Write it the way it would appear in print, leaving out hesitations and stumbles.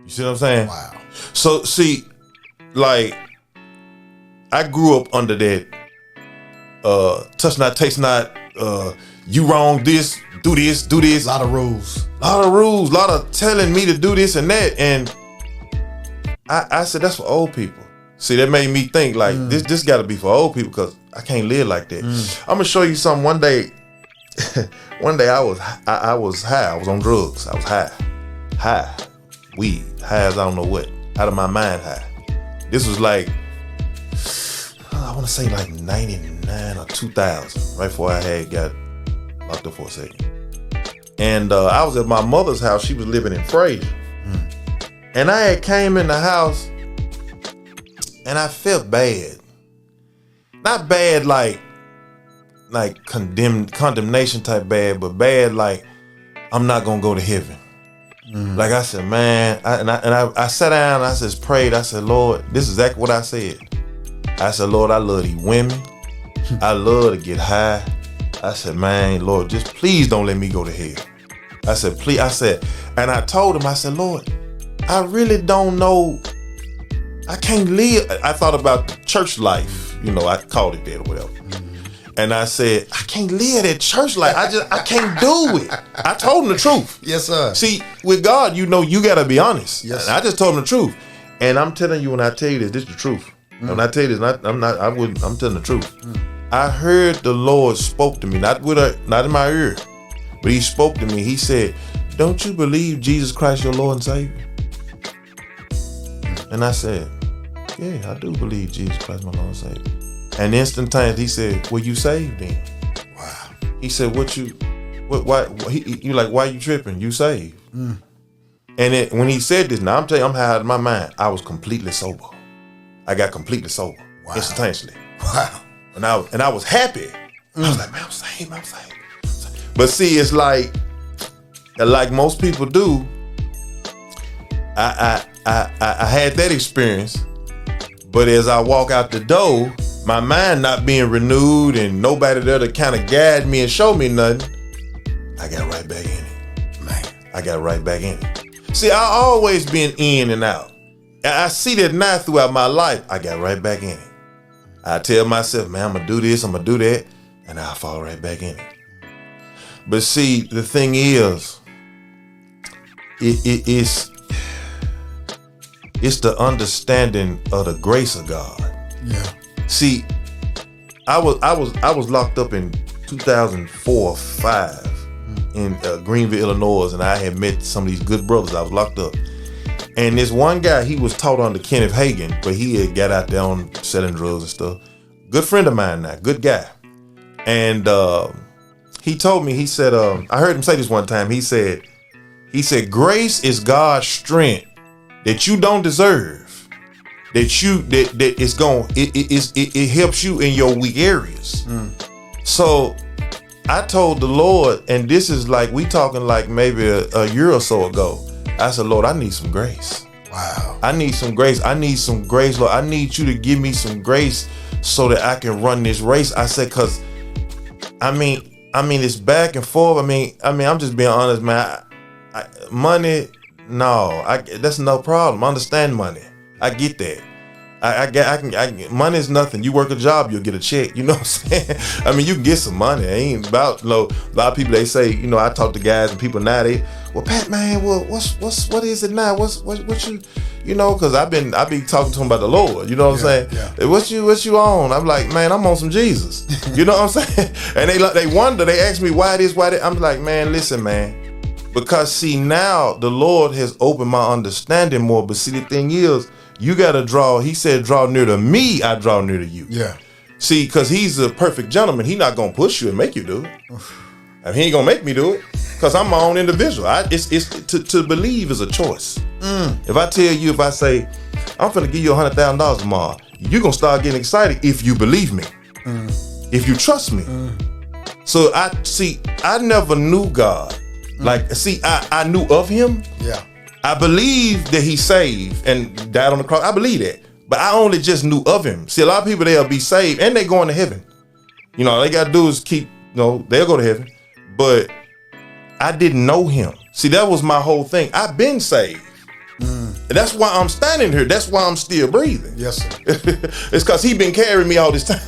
You see what I'm saying? Wow. So see, like, I grew up under that touch not, taste not, you wrong this, do this, do this. A lot of rules. A lot of telling me to do this and that. And I said, that's for old people. See, that made me think like this got to be for old people because I can't live like that. I'm gonna show you something. One day I was high. I was on drugs. I was high, weed, high as I don't know what, out of my mind high. This was like, I want to say like 99 or 2000, right before I had got locked up for a second. And I was at my mother's house. She was living in Fraser. And I had came in the house and I felt bad. Not bad like condemnation type bad, but bad like I'm not gonna go to heaven. Like I said, man, I sat down and I just prayed. I said, Lord, this is exactly what I said. I said, Lord, I love these women. I love to get high. I said, man, Lord, just please don't let me go to hell. I said, please. I said, and I told him, I said, Lord, I really don't know. I can't live. I thought about church life. You know, I called it that or whatever. And I said, I can't live that church life. I can't do it. I told him the truth. Yes, sir. See, with God, you know, you got to be honest. Yes. And I just told him the truth. And I'm telling you, when I tell you this is the truth. When I tell you this, I'm telling the truth. I heard the Lord spoke to me, not in my ear, but he spoke to me. He said, don't you believe Jesus Christ your Lord and Savior? And I said, yeah, I do believe Jesus Christ my Lord and Savior. And instantaneously he said, well, you saved then. Wow. He said, why you tripping? You saved. And when he said this, now I'm telling you, I'm high out of my mind. I was completely sober. I got completely sober. Wow. Instantaneously. Wow. And I was happy. I was like, man, I'm saved. But see, it's like most people do, I had that experience, but as I walk out the door, my mind not being renewed and nobody there to kind of guide me and show me nothing, I got right back in it. Man, I got right back in it. See, I always been in and out. I see that now throughout my life, I got right back in it. I tell myself, man, I'm gonna do this, I'm gonna do that, and I fall right back in it. But see, the thing is, it's the understanding of the grace of God. Yeah. See, I was locked up in 2004 or 5 in Greenville, Illinois, and I had met some of these good brothers. I was locked up. And this one guy, he was taught under Kenneth Hagin, but he had got out there on selling drugs and stuff. Good friend of mine now, good guy. And he told me, he said, I heard him say this one time. He said, grace is God's strength that you don't deserve. It helps you in your weak areas. So I told the Lord, and this is like, we talking like maybe a year or so ago. I said, Lord, I need some grace. Wow. I need some grace. I need some grace, Lord. I need you to give me some grace so that I can run this race. I said, cause I mean, it's back and forth. I mean, I'm just being honest, man. Money, no, that's no problem. I understand money. I get that. Money is nothing. You work a job, you'll get a check. You know what I'm saying? I mean, you can get some money. It ain't about, a lot of people, they say, I talk to guys and people now, well, Pat, man, well, what is it now? What you, cause I be talking to them about the Lord. You know what I'm saying? Yeah. What you on? I'm like, man, I'm on some Jesus. You know what I'm saying? And they wonder, they ask me why this, why that. I'm like, man, listen, man. Because see, now the Lord has opened my understanding more. But see, the thing is, you got to draw. He said, draw near to me, I draw near to you. Yeah. See, because he's a perfect gentleman. He not going to push you and make you do it. I mean, he ain't going to make me do it because I'm my own individual. It's to believe is a choice. If I tell you, if I say, I'm finna give you $100,000 tomorrow, you're going to start getting excited if you believe me. If you trust me. So I never knew God. I knew of him. Yeah. I believe that he saved and died on the cross. I believe that. But I only just knew of him. See, a lot of people, they'll be saved and they going to heaven. All they got to do is keep, they'll go to heaven. But I didn't know him. See, that was my whole thing. I've been saved. And that's why I'm standing here. That's why I'm still breathing. Yes, sir. It's because he been carrying me all this time.